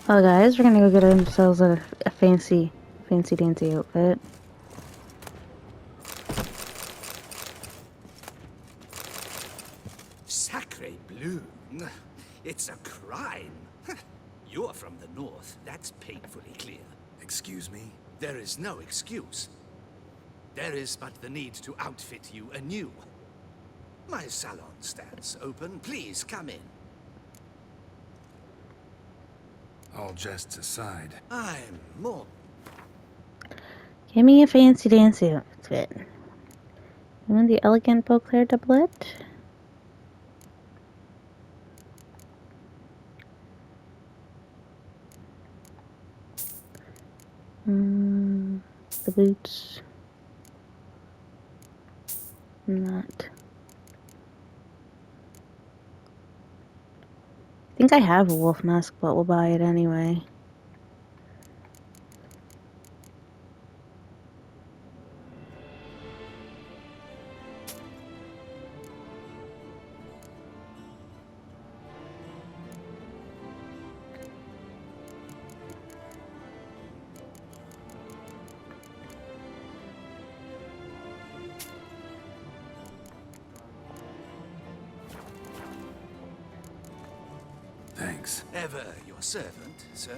Well, guys, we're gonna go get ourselves a fancy dancy outfit. Sacre bleu! It's a crime. You're from the north. That's painfully clear. Excuse me? There is no excuse. There is but the need to outfit you anew. My salon stands open. Please come in. All jests aside. I'm more... Give me a fancy dancy outfit. You want the elegant Beauclair doublet? The boots. Not. I think I have a wolf mask, but we'll buy it anyway. Thanks. Ever your servant, sir.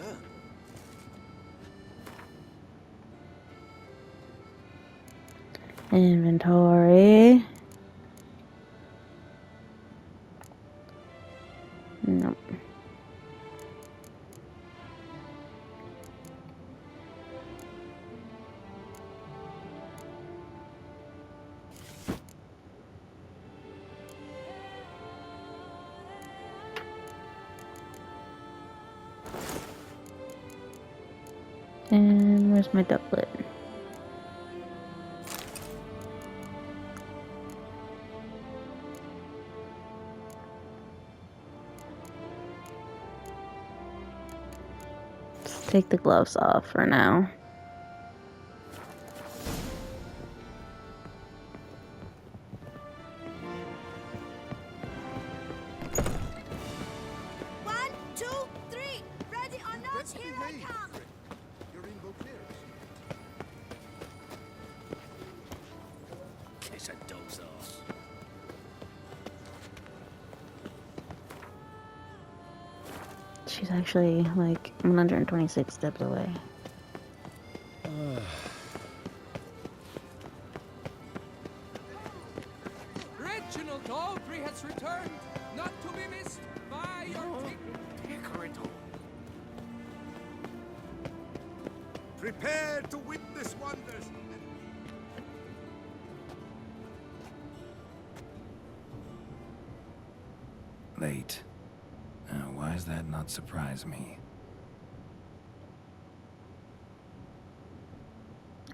Inventory. Nope. And where's my doublet? Let's take the gloves off for now. She's actually like 126 steps away. Reginald Aubrey has returned, not to be missed by your Prepare to witness wonders. Late. Why does that not surprise me?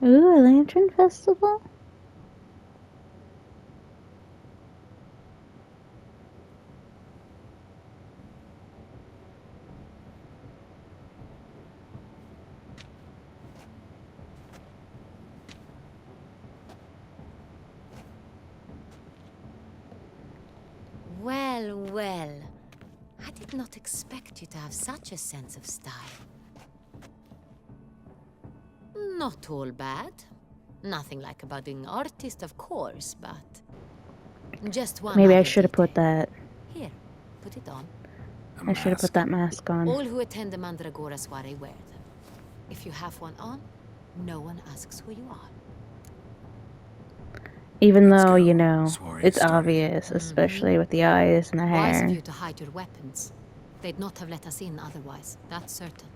Ooh, a lantern festival? Well, well. I did not expect you to have such a sense of style. Not all bad. Nothing like a budding artist, of course, but... Just one Maybe I other should have put detail. that. Here, put it on. I should have put that mask on. All who attend the Mandragora soiree wear them. If you have one on, no one asks who you are. Even Let's though, go. you know, Soiree it's started. obvious, especially with the eyes and the Wise of hair. you to hide your weapons. They'd not have let us in otherwise, that's certain.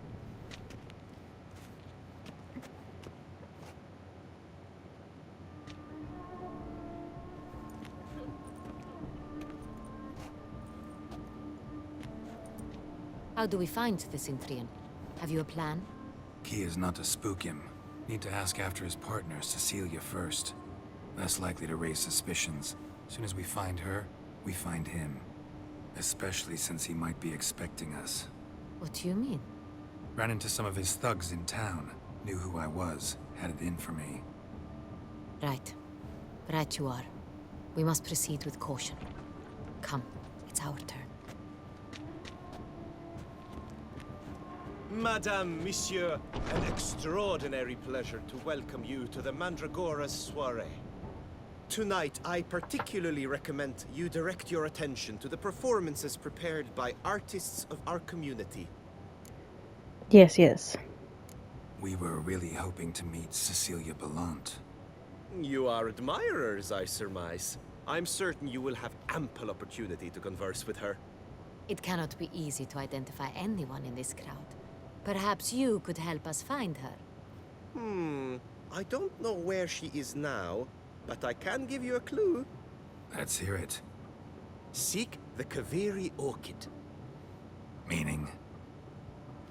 How do we find the Cintran? Have you a plan? Key is not to spook him. Need to ask after his partner, Cecilia, first. Less likely to raise suspicions. As soon as we find her, we find him. Especially since he might be expecting us. What do you mean? Ran into some of his thugs in town. Knew who I was. Had it in for me. Right. Right you are. We must proceed with caution. Come, it's our turn. Madame, Monsieur, an extraordinary pleasure to welcome you to the Mandragora's soiree. Tonight, I particularly recommend you direct your attention to the performances prepared by artists of our community. Yes, yes. We were really hoping to meet Cecilia Belant. You are admirers, I surmise. I'm certain you will have ample opportunity to converse with her. It cannot be easy to identify anyone in this crowd. Perhaps you could help us find her. I don't know where she is now, but I can give you a clue. Let's hear it. Seek the Kaviri orchid. Meaning?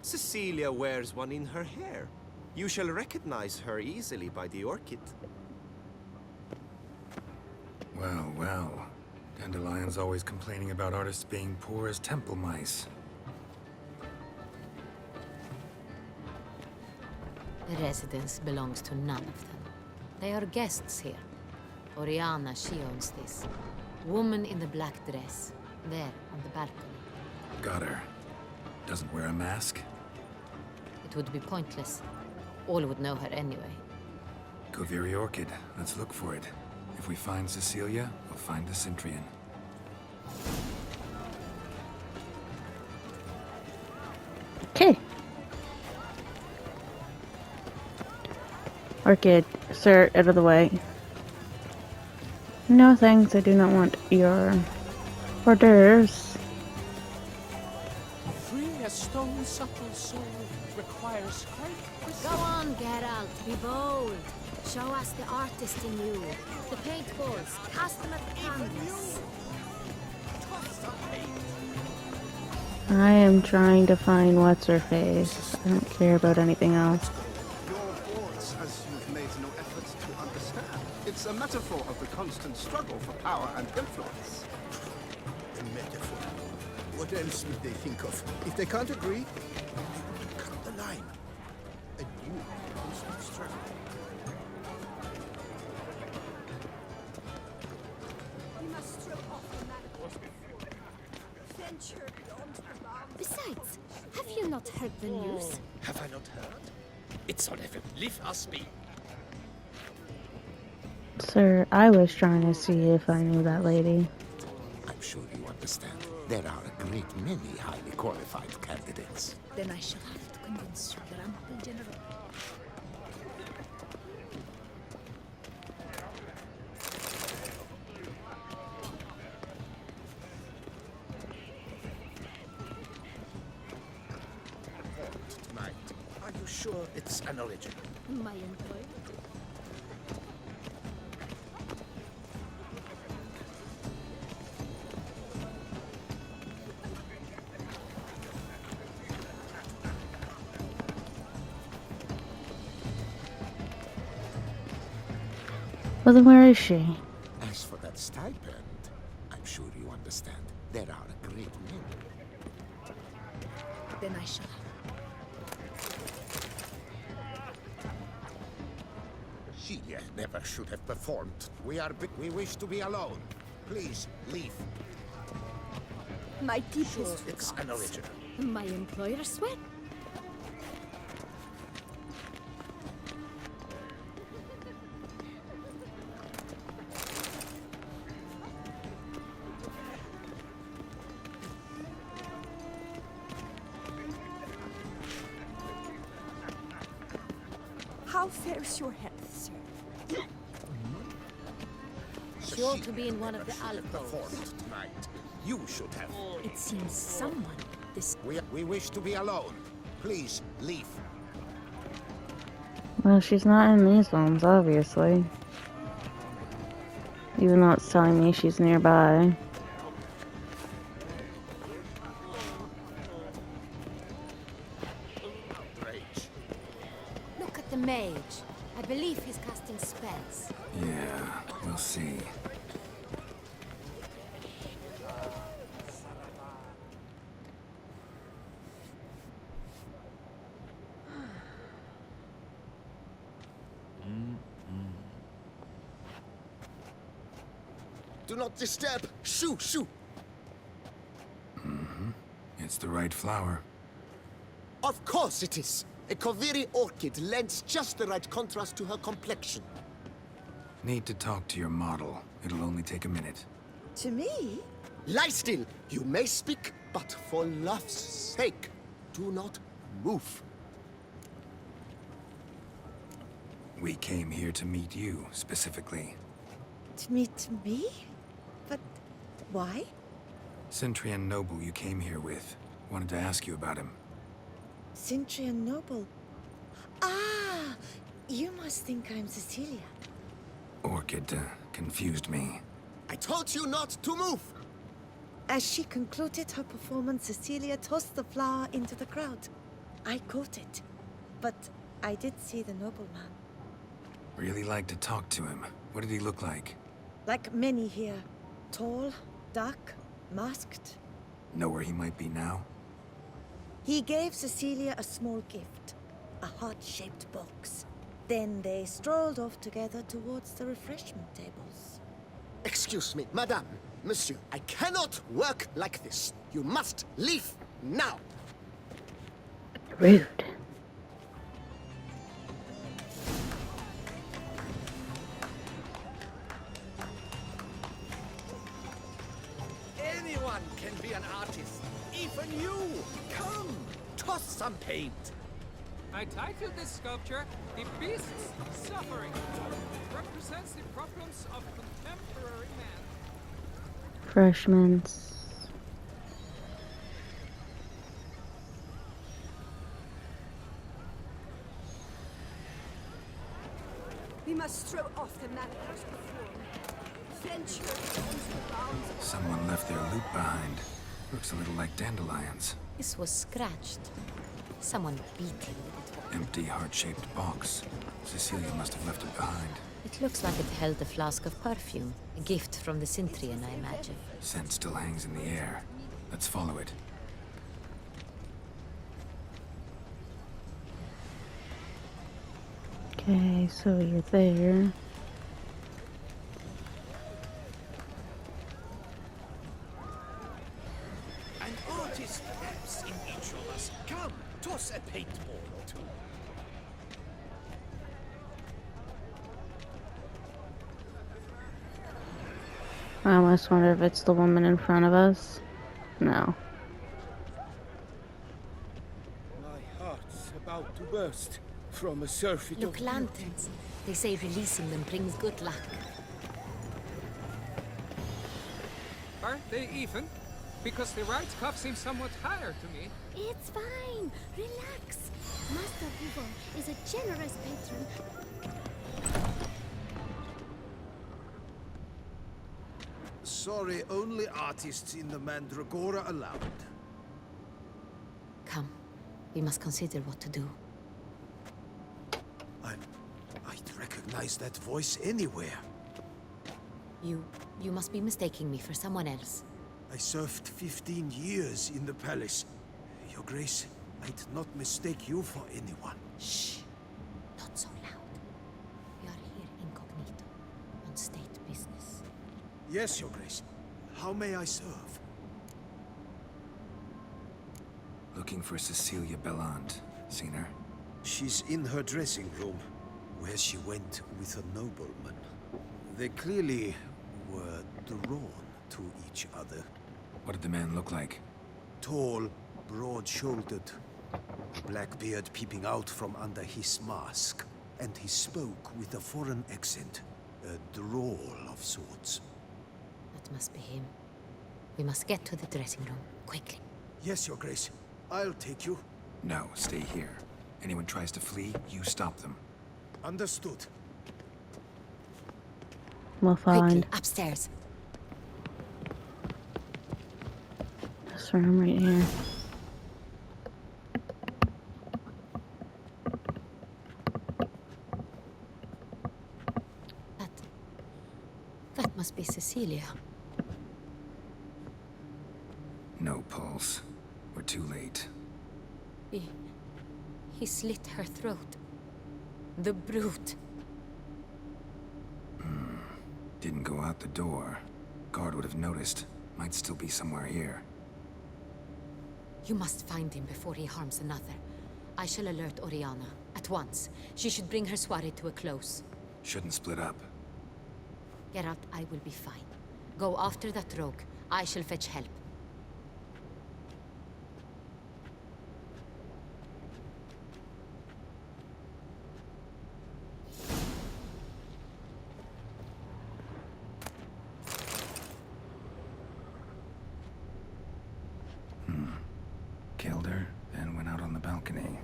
Cecilia wears one in her hair. You shall recognize her easily by the orchid. Well, well. Dandelion's always complaining about artists being poor as temple mice. The residence belongs to none of them. They are guests here. Oriana, she owns this. Woman in the black dress. There, on the balcony. Got her. Doesn't wear a mask? It would be pointless. All would know her anyway. Kaviri Orchid. Let's look for it. If we find Cecilia, we'll find the Cintran. Okay. Orchid, sir, out of the way. No thanks, I do not want your orders. Free a stone subtle soul requires great Go wisdom. on, Geralt, be bold. Show us the artist in you. The paintballs, cast them at the canvas. I am trying to find what's-her-face. I don't care about anything else. Your thoughts, as you've made no effort to understand. It's a metaphor of the constant struggle for power and influence. A metaphor. What else would they think of? If they can't agree, cut the line. A new constant struggle. We must strip off the manacles. Venture beyond the bounds. Besides, have you not heard the news? Have I not heard? It's on FM. Leave us be. Sir, I was trying to see if I knew that lady. I'm sure you understand. There are a great many highly qualified candidates. Then I shall have to convince you, Grand General. Tonight. Are you sure it's an original? My employer. Well, then where is she? As for that stipend, I'm sure you understand. There are a great many. Then I shall have. She never should have performed. We wish to be alone. Please, leave. My deepest It's an regards. original. My employer swear. How fares your health, sir? She ought to be in one of the alcoves. Performed tonight. You should have. It seems someone this We wish to be alone. Please, leave. Well, she's not in these ones, obviously. Even though it's telling me she's nearby. Rage. Look at the mage. I believe he's casting spells. Yeah, we'll see. Do not disturb. Shoo, shoo. It's the right flower. Of course it is. A Koviri orchid lends just the right contrast to her complexion. Need to talk to your model. It'll only take a minute. To me? Lie still. You may speak, but for love's sake, do not move. We came here to meet you, specifically. To meet me? But why? Cintran noble you came here with. Wanted to ask you about him. Cintran noble. Ah! You must think I'm Cecilia. Orchid confused me. I told you not to move! As she concluded her performance, Cecilia tossed the flower into the crowd. I caught it, but I did see the nobleman. Really like to talk to him. What did he look like? Like many here. Tall, dark, masked. Know where he might be now? He gave Cecilia a small gift, a heart-shaped box. Then they strolled off together towards the refreshment tables. Excuse me, madame, monsieur, I cannot work like this. You must leave now. Rude. Anyone can be an artist. Even you. Come, toss some paint. I titled this sculpture, The Beast's Suffering. It represents the problems of contemporary man. Refreshments. We must throw off the manacles before we venture into the bounds of... Someone left their loot behind. Looks a little like dandelions. This was scratched. Someone beat him with it. Empty, heart-shaped box. Cecilia must have left it behind. It looks like it held a flask of perfume. A gift from the Cintran, I imagine. Scent still hangs in the air. Let's follow it. Okay, so you're there. An artist lives in each of us. Come, toss a paintball or two. I almost wonder if it's the woman in front of us. No. My heart's about to burst from a surfeit Look, of lanterns. They say releasing them brings good luck. Aren't they even? Because the right cuff seems somewhat higher to me. It's fine. Relax. Master Hugo is a generous patron. Sorry, only artists in the Mandragora allowed. Come. We must consider what to do. I'd recognize that voice anywhere. You must be mistaking me for someone else. I served 15 years in the palace. Your Grace, I'd not mistake you for anyone. Shh. Not so loud. We are here incognito, on state business. Yes, Your Grace. How may I serve? Looking for Cecilia Bellant. Seen her? She's in her dressing room, where she went with a nobleman. They clearly were drawn to each other. What did the man look like? Tall, broad-shouldered, black beard peeping out from under his mask. And he spoke with a foreign accent, a drawl of sorts. That must be him. We must get to the dressing room, quickly. Yes, Your Grace. I'll take you. No, stay here. Anyone tries to flee, you stop them. Understood. We'll Quickly, find upstairs. this room right here. That must be Cecilia. No pulse. We're too late. He slit her throat. The brute. Didn't go out the door. Guard would have noticed. Might still be somewhere here. You must find him before he harms another. I shall alert Oriana at once. She should bring her soirée to a close. Shouldn't split up. Geralt, I will be fine. Go after that rogue. I shall fetch help. Killed her, then went out on the balcony.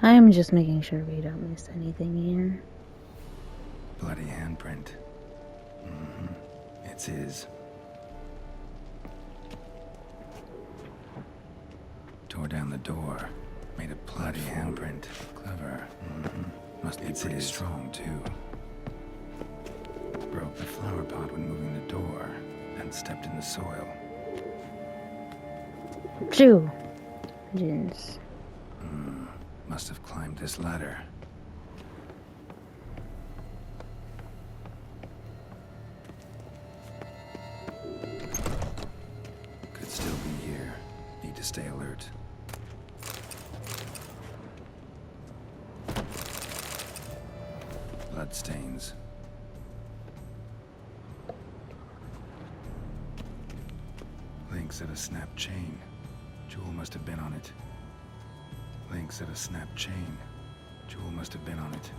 I'm just making sure we don't miss anything here. Bloody handprint. It's his. Tore down the door. Made a bloody handprint. Clever. Must be pretty strong, too. Broke the flower pot when moving the door, and stepped in the soil. Phew. Jeez. Must have climbed this ladder. Could still be here. Need to stay alert. Bloodstains. Links at a snapped chain. Jewel must have been on it. Links at a snapped chain. Jewel must have been on it.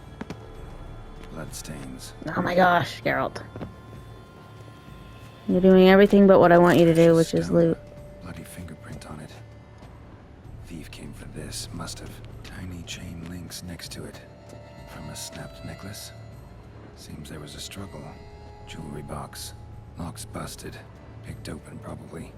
Bloodstains. Oh my gosh, Geralt. You're doing everything but what I want you to do, which is loot. Bloody fingerprint on it. Thief came for this. Must have. Tiny chain links next to it. From a snapped necklace. Seems there was a struggle. Jewelry box. Lock's busted. Picked open, probably.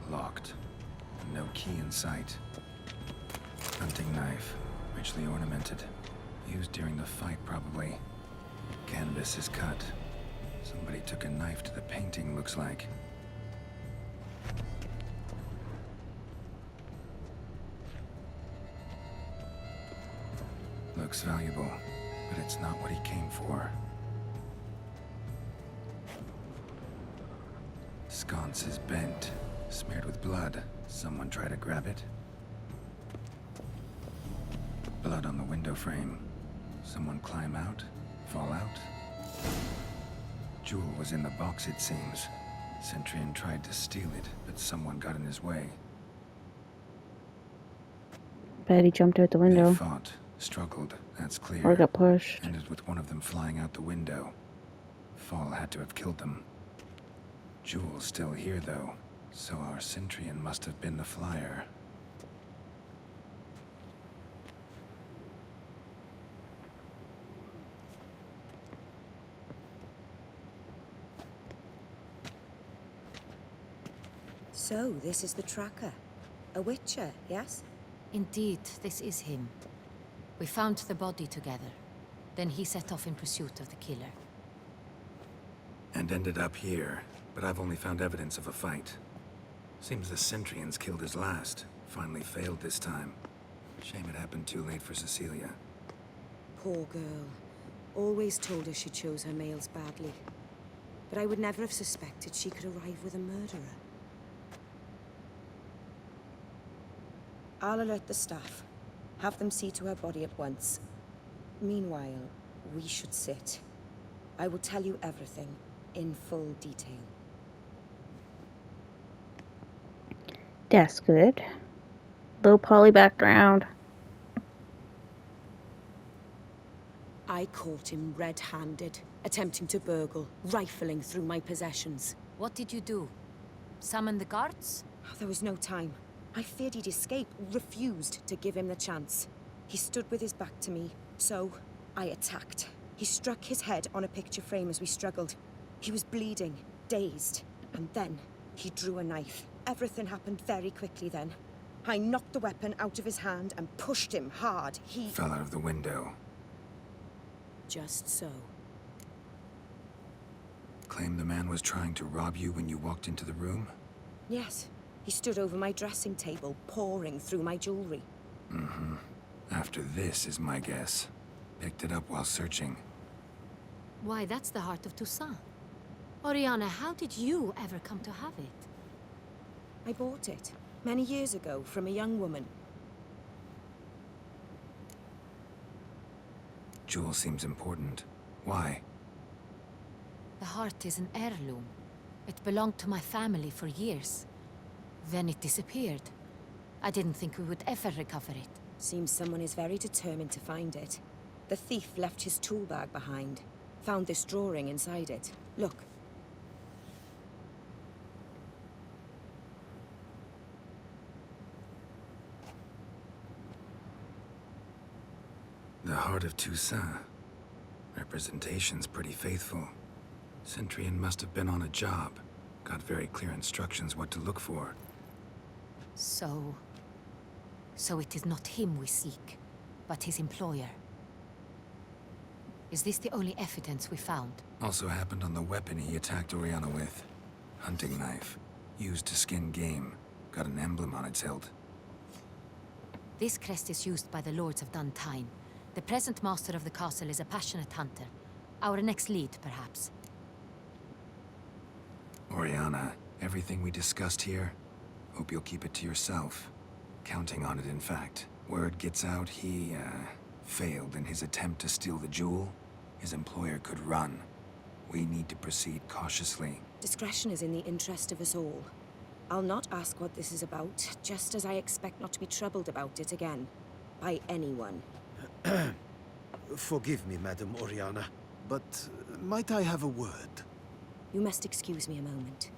Locked. No key in sight. Hunting knife. Richly ornamented. Used during the fight, probably. Canvas is cut. Somebody took a knife to the painting, looks like. Looks valuable, but it's not what he came for. Sconce is bent, smeared with blood. Someone try to grab it? Blood on the window frame. Someone climb out? Fall out? Jewel was in the box, it seems. Cintran tried to steal it, but someone got in his way. Bet he jumped out the They window. fought, struggled, that's clear. Or got pushed. Ended with one of them flying out the window. Fall had to have killed them. Jewel's still here, though, so our Cintran must have been the flyer. So, this is the tracker. A witcher, yes? Indeed, this is him. We found the body together. Then he set off in pursuit of the killer. And ended up here, but I've only found evidence of a fight. Seems the Cintrians killed his last. Finally failed this time. Shame it happened too late for Cecilia. Poor girl. Always told her she chose her males badly. But I would never have suspected she could arrive with a murderer. I'll alert the staff. Have them see to her body at once. Meanwhile, we should sit. I will tell you everything, in full detail. That's good. Low poly background. I caught him red-handed, attempting to burgle, rifling through my possessions. What did you do? Summon the guards? There was no time. I feared he'd escape, refused to give him the chance. He stood with his back to me, so I attacked. He struck his head on a picture frame as we struggled. He was bleeding, dazed, and then he drew a knife. Everything happened very quickly then. I knocked the weapon out of his hand and pushed him hard. He Fell out of the window. just so. claim the man was trying to rob you when you walked into the room? Yes. He stood over my dressing table, pouring through my jewelry. Mm-hmm. After this is my guess. Picked it up while searching. Why, that's the heart of Toussaint. Oriana, how did you ever come to have it? I bought it, many years ago, from a young woman. Jewel seems important. Why? The heart is an heirloom. It belonged to my family for years. Then it disappeared. I didn't think we would ever recover it. Seems someone is very determined to find it. The thief left his tool bag behind. Found this drawing inside it. Look. The heart of Toussaint. Representation's pretty faithful. Cintran must have been on a job. Got very clear instructions what to look for. So it is not him we seek, but his employer. Is this the only evidence we found? Also happened on the weapon he attacked Oriana with. Hunting knife. Used to skin game. Got an emblem on its hilt. This crest is used by the Lords of Duntine. The present master of the castle is a passionate hunter. Our next lead, perhaps. Oriana, everything we discussed here, hope you'll keep it to yourself. Counting on it, in fact. Word gets out he, failed in his attempt to steal the jewel. His employer could run. We need to proceed cautiously. Discretion is in the interest of us all. I'll not ask what this is about, just as I expect not to be troubled about it again. By anyone. Forgive me, Madam Oriana, but might I have a word? You must excuse me a moment.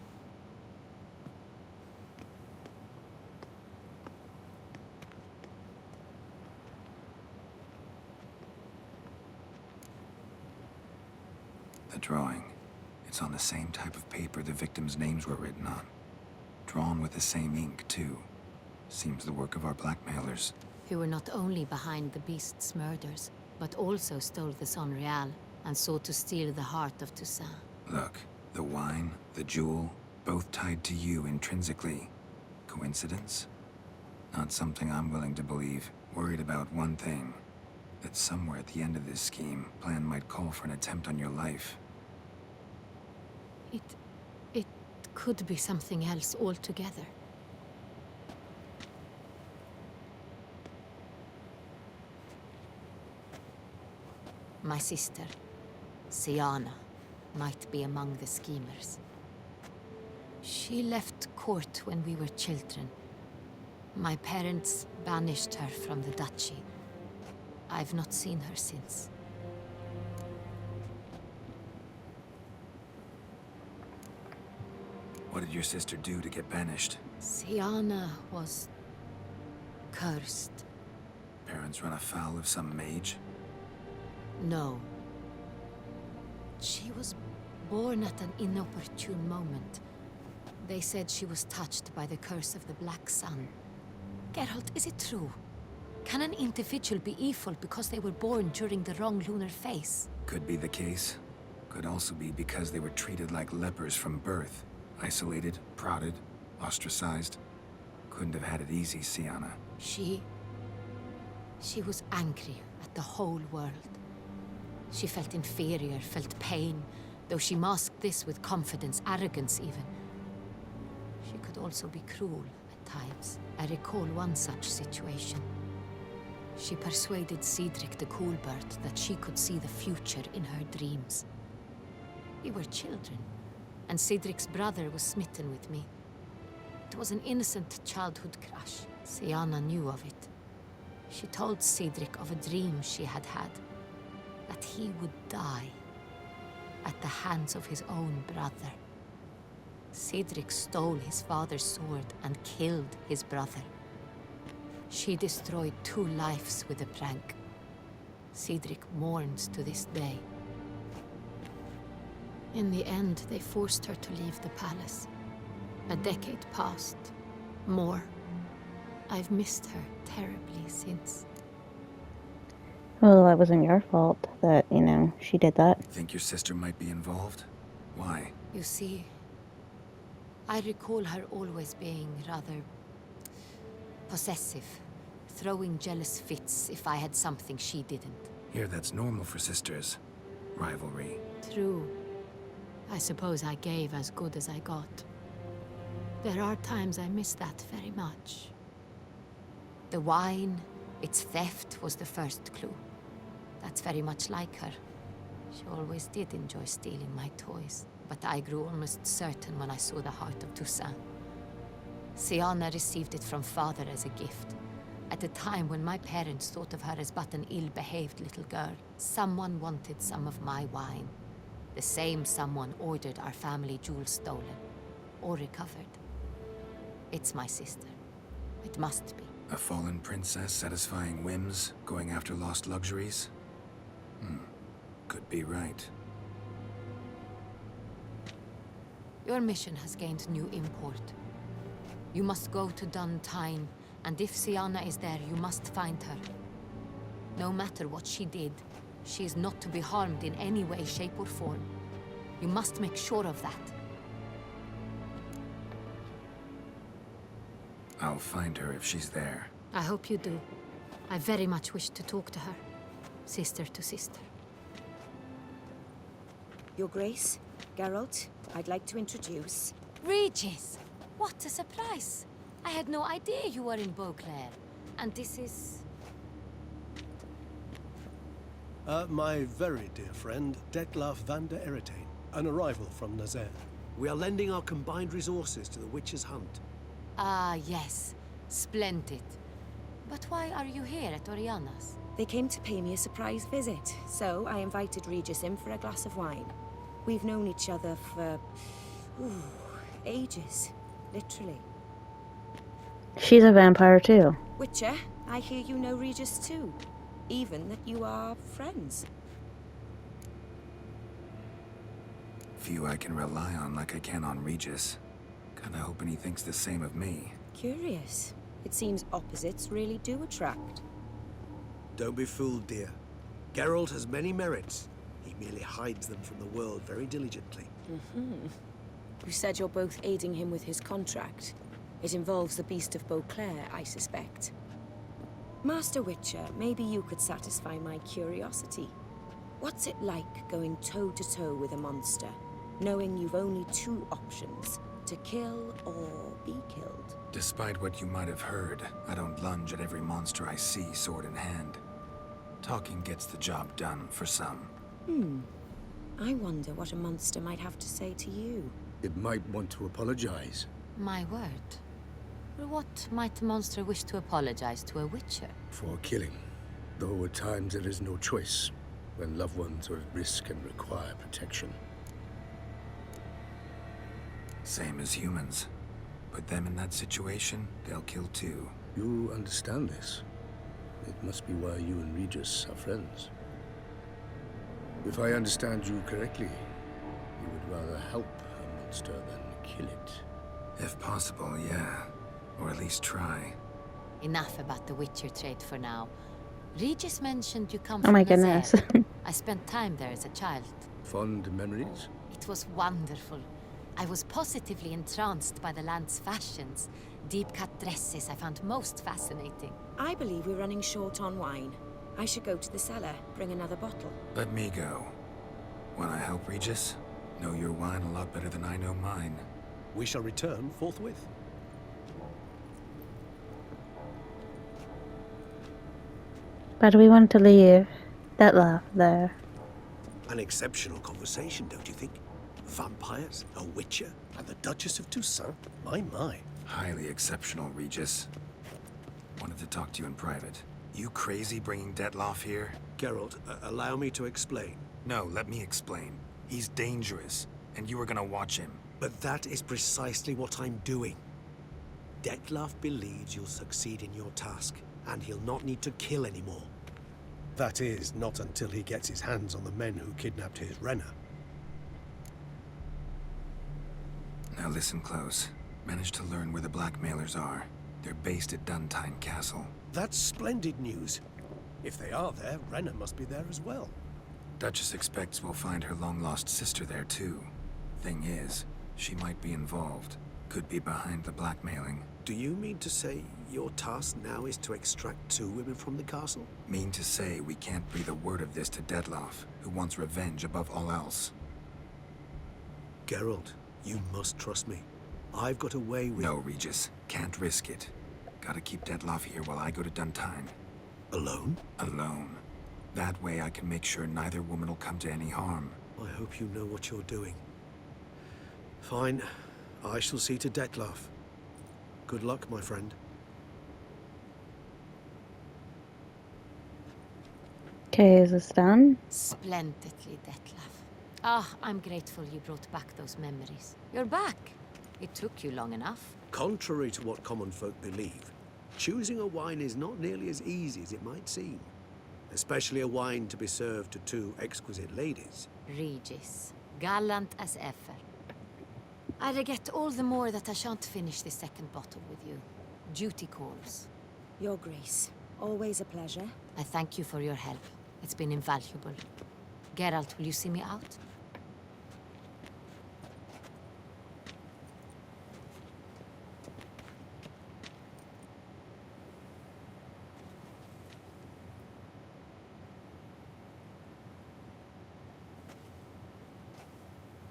The drawing. It's on the same type of paper the victims' names were written on. Drawn with the same ink, too. Seems the work of our blackmailers. Who were not only behind the beast's murders, but also stole the Son Real and sought to steal the heart of Toussaint. Look, the wine, the jewel, both tied to you intrinsically. Coincidence? Not something I'm willing to believe. Worried about one thing. That somewhere at the end of this scheme, plan might call for an attempt on your life. It could be something else altogether. My sister, Siana, might be among the schemers. She left court when we were children. My parents banished her from the duchy. I've not seen her since. What did your sister do to get banished? Siana was cursed. Parents run afoul of some mage? No. She was born at an inopportune moment. They said she was touched by the curse of the Black Sun. Geralt, is it true? Can an individual be evil because they were born during the wrong lunar phase? Could be the case. Could also be because they were treated like lepers from birth. Isolated, prodded, ostracized. Couldn't have had it easy, Siana. She was angry at the whole world. She felt inferior, felt pain, though she masked this with confidence, arrogance even. She could also be cruel at times. I recall one such situation. She persuaded Cedric the Coolbird that she could see the future in her dreams. We were children, and Cedric's brother was smitten with me. It was an innocent childhood crush. Siana knew of it. She told Cedric of a dream she had had, that he would die at the hands of his own brother. Cedric stole his father's sword and killed his brother. She destroyed 2 lives with a prank. Cedric mourns to this day. In the end, they forced her to leave the palace. A decade passed. More. I've missed her terribly since. Well, that wasn't your fault that, she did that. Think your sister might be involved? Why? You see, I recall her always being rather possessive, throwing jealous fits if I had something she didn't. Here, that's normal for sisters. Rivalry. True. I suppose I gave as good as I got. There are times I miss that very much. The wine, its theft, was the first clue. That's very much like her. She always did enjoy stealing my toys, but I grew almost certain when I saw the heart of Toussaint. Siana received it from father as a gift. At a time when my parents thought of her as but an ill-behaved little girl, someone wanted some of my wine. The same someone ordered our family jewels stolen, or recovered. It's my sister. It must be. A fallen princess satisfying whims, going after lost luxuries? Could be right. Your mission has gained new import. You must go to Duntine, and if Siana is there, you must find her. No matter what she did, she is not to be harmed in any way, shape, or form. You must make sure of that. I'll find her if she's there. I hope you do. I very much wish to talk to her. Sister to sister. Your Grace, Geralt, I'd like to introduce... Regis! What a surprise! I had no idea you were in Beauclair. And this is... My very dear friend, Detlaf van der Eretain, an arrival from Nazaire. We are lending our combined resources to the Witch's Hunt. Ah, yes. Splendid. But why are you here at Oriana's? They came to pay me a surprise visit, so I invited Regis in for a glass of wine. We've known each other for... ages. Literally. She's a vampire too. Witcher, I hear you know Regis too. Even that you are friends. Few I can rely on like I can on Regis. Kinda hoping he thinks the same of me. Curious. It seems opposites really do attract. Don't be fooled, dear. Geralt has many merits. He merely hides them from the world very diligently. You said you're both aiding him with his contract. It involves the Beast of Beauclair, I suspect. Master Witcher, maybe you could satisfy my curiosity. What's it like going toe-to-toe with a monster, knowing you've only two options, to kill or be killed? Despite what you might have heard, I don't lunge at every monster I see sword in hand. Talking gets the job done for some. I wonder what a monster might have to say to you. It might want to apologize. My word. For what might a monster wish to apologize to a witcher? For killing. Though at times there is no choice, when loved ones are at risk and require protection. Same as humans. Put them in that situation, they'll kill too. You understand this. It must be why you and Regis are friends. If I understand you correctly, you would rather help a monster than kill it. If possible, yeah. Or at least try. Enough about the witcher trade for now. Regis mentioned you come Oh from my Nazaire. goodness. I spent time there as a child. Fond memories? It was wonderful. I was positively entranced by the land's fashions. Deep-cut dresses I found most fascinating. I believe we're running short on wine. I should go to the cellar, bring another bottle. Let me go. Wanna help, Regis? Know your wine a lot better than I know mine. We shall return forthwith. But we want to leave Detlaf there. An exceptional conversation, don't you think? Vampires, a witcher, And the Duchess of Toussaint? My. Highly exceptional, Regis. Wanted to talk to you in private. You crazy bringing Detlaf here? Geralt, allow me to explain. No, let me explain. He's dangerous, and you were gonna watch him. But that is precisely what I'm doing. Detlaf believes you'll succeed in your task, and he'll not need to kill anymore. That is, not until he gets his hands on the men who kidnapped his Renna. Now listen close. Managed to learn where the blackmailers are. They're based at Duntine Castle. That's splendid news. If they are there, Renna must be there as well. Duchess expects we'll find her long-lost sister there, too. Thing is, she might be involved. Could be behind the blackmailing. Do you mean to say your task now is to extract 2 women from the castle? Mean to say we can't breathe a word of this to Dettlaff, who wants revenge above all else. Geralt, you must trust me. I've got a way with... No, Regis. Can't risk it. Gotta keep Dettlaff here while I go to Duntine. Alone? Alone. That way I can make sure neither woman will come to any harm. I hope you know what you're doing. Fine. I shall see to Dettlaff. Good luck, my friend. Okay, is this done? Splendidly, Dettlaff. Ah, I'm grateful you brought back those memories. You're back. It took you long enough. Contrary to what common folk believe, choosing a wine is not nearly as easy as it might seem. Especially a wine to be served to 2 exquisite ladies. Regis, gallant as ever. I regret all the more that I shan't finish this 2nd bottle with you. Duty calls. Your Grace, always a pleasure. I thank you for your help. It's been invaluable. Geralt, will you see me out?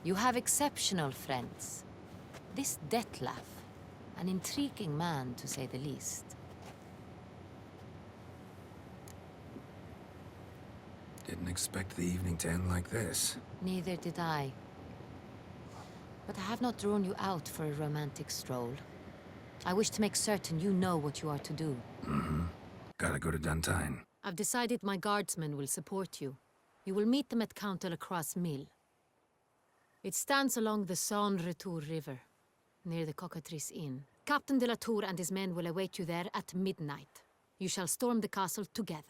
You have exceptional friends. This Dettlaff, an intriguing man to say the least. Didn't expect the evening to end like this. Neither did I. But I have not drawn you out for a romantic stroll. I wish to make certain you know what you are to do. Mm-hmm. Gotta go to Duntine. I've decided my guardsmen will support you. You will meet them at Count Delacroix's mill. It stands along the Saône-Retour River, near the Cockatrice Inn. Captain de la Tour and his men will await you there at midnight. You shall storm the castle together.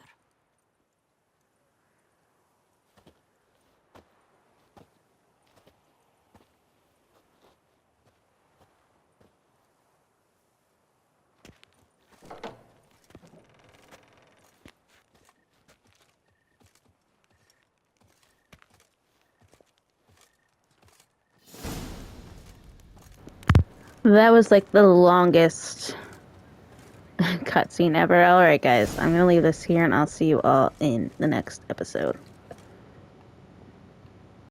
That was like the longest cutscene ever. Alright guys, I'm gonna leave this here and I'll see you all in the next episode.